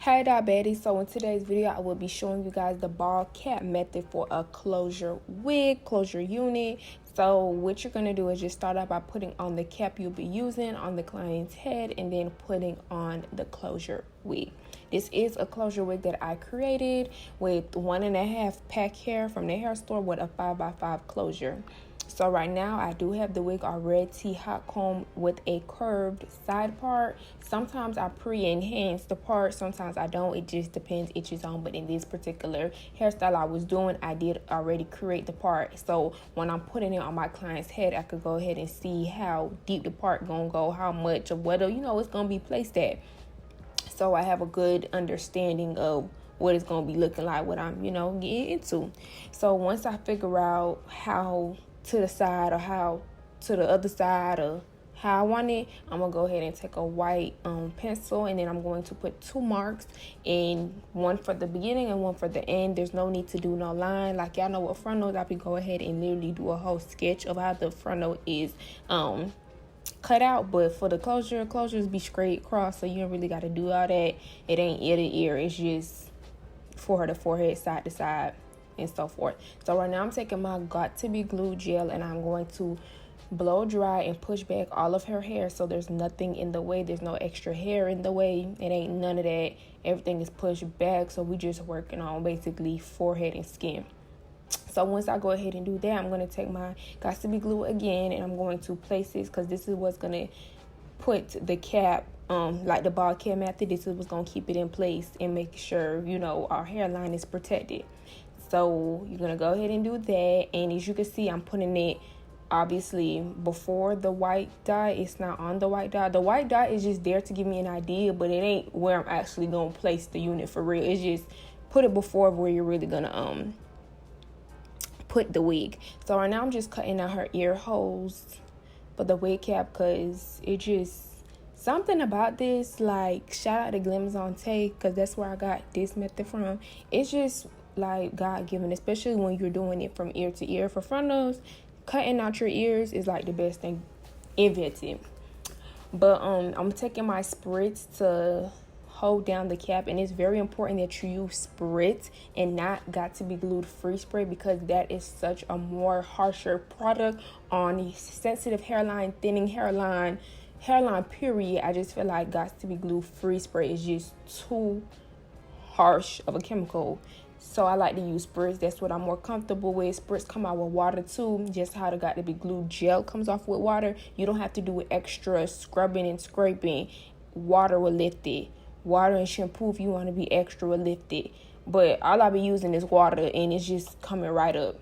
Hey Doll Baddies, so in today's video I will be showing you guys the ball cap method for a closure wig, closure unit. So what you're going to do is just start out by putting on the cap you'll be using on the client's head and then putting on the closure wig. This is a closure wig that I created with 1.5 pack hair from the hair store with a 5x5 closure. So right now I do have the wig already hot comb with a curved side part. Sometimes I pre-enhance the part, sometimes I don't. It just depends, each is on. But in this particular hairstyle I was doing, I did already create the part. So when I'm putting it on my client's head, I could go ahead and see how deep the part gonna go, how much or whether it's gonna be placed at. So I have a good understanding of what it's gonna be looking like, what I'm getting into. So once I figure out how to the side or how to the other side or how I want it, I'm gonna go ahead and take a white pencil, and then I'm going to put 2 marks, and one for the beginning and one for the end. There's no need to do no line. Like y'all know what frontal, I can go ahead and literally do a whole sketch of how the frontal is cut out. But for the closures be straight across, so you don't really got to do all that. It ain't ear to ear, it's just forehead to forehead, side to side, and so forth. So right now I'm taking my Got2bglue Gel and I'm going to blow dry and push back all of her hair so there's nothing in the way. There's no extra hair in the way. It ain't none of that. Everything is pushed back, so we just working on basically forehead and skin. So once I go ahead and do that, I'm going to take my Got2bglue again and I'm going to place this, because this is what's going to put the cap like the ball cap method. This is what's going to keep it in place and make sure our hairline is protected. So you're going to go ahead and do that. And as you can see, I'm putting it obviously before the white dot. It's not on the white dot. The white dot is just there to give me an idea, but it ain't where I'm actually going to place the unit for real. It's just put it before where you're really going to put the wig. So right now I'm just cutting out her ear holes for the wig cap, because it just something about this, like shout out to Glamazon Tay, because that's where I got this method from. It's just like God-given, especially when you're doing it from ear to ear. For frontals, cutting out your ears is like the best thing invented. But I'm taking my spritz to hold down the cap, and it's very important that you use spritz and not Got2bglue free spray, because that is such a more harsher product on sensitive hairline, thinning hairline period. I just feel like Got2bglue free spray is just too harsh of a chemical. So I like to use spritz. That's what I'm more comfortable with. Spritz come out with water too, just how the Got2bglue gel comes off with water. You don't have to do extra scrubbing and scraping. Water will lift it. Water and shampoo, if you want to be extra, will lift it. But all I be using is water, and it's just coming right up.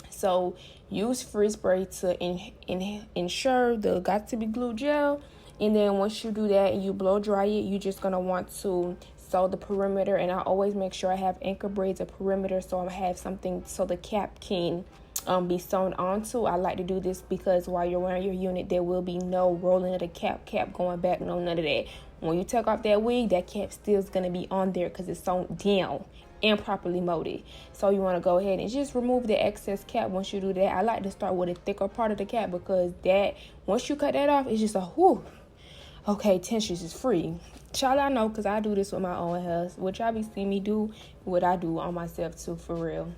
So use free spray to ensure the Got2bglue gel. And then once you do that and you blow dry it, you're just going to want to sew the perimeter. And I always make sure I have anchor braids of perimeter, so I have something so the cap can be sewn onto. I like to do this because while you're wearing your unit, there will be no rolling of the cap going back, no none of that. When you take off that wig, that cap still is going to be on there because it's sewn down and properly molded. So you want to go ahead and just remove the excess cap. Once you do that, I like to start with a thicker part of the cap, because that, once you cut that off, it's just a whoo. Okay, tension is free. Child, I know, because I do this with my own hair, which I be seeing me do what I do on myself too, for real.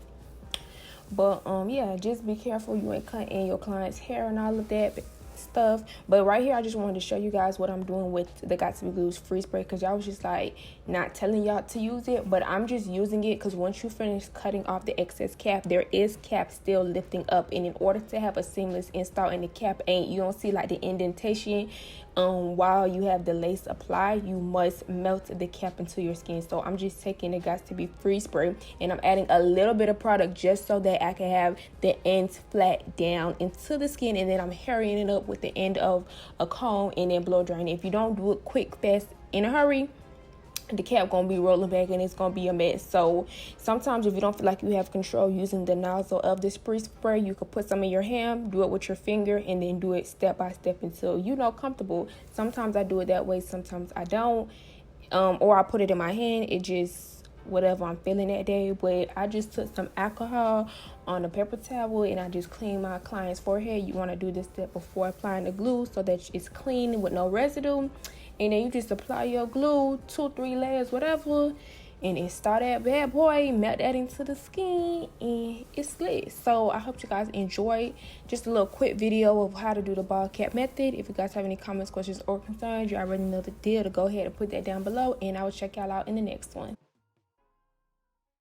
But yeah, just be careful you ain't cutting your client's hair and all of that stuff. But right here I just wanted to show you guys what I'm doing with the Got2bglue's free spray, because y'all was just like not telling y'all to use it, but I'm just using it because once you finish cutting off the excess cap, there is cap still lifting up, and in order to have a seamless install and the cap you don't see like the indentation while you have the lace applied, you must melt the cap into your skin. So I'm just taking the Got2b free spray and I'm adding a little bit of product just so that I can have the ends flat down into the skin, and then I'm hurrying it up with the end of a comb and then blow drying it. If you don't do it quick, fast, in a hurry, the cap gonna be rolling back and it's gonna be a mess. So sometimes if you don't feel like you have control using the nozzle of this free spray, you could put some in your hand, do it with your finger, and then do it step by step until comfortable. Sometimes I do it that way, sometimes I don't, or I put it in my hand. It just whatever I'm feeling that day. But I just took some alcohol on a paper towel and I just clean my client's forehead. You want to do this step before applying the glue so that it's clean with no residue. and then you just apply your glue, 2-3 layers, whatever, and install that bad boy, melt that into the skin, and it's lit. So I hope you guys enjoyed just a little quick video of how to do the ball cap method. If you guys have any comments, questions, or concerns, you already know the deal to go ahead and put that down below, and I will check y'all out in the next one.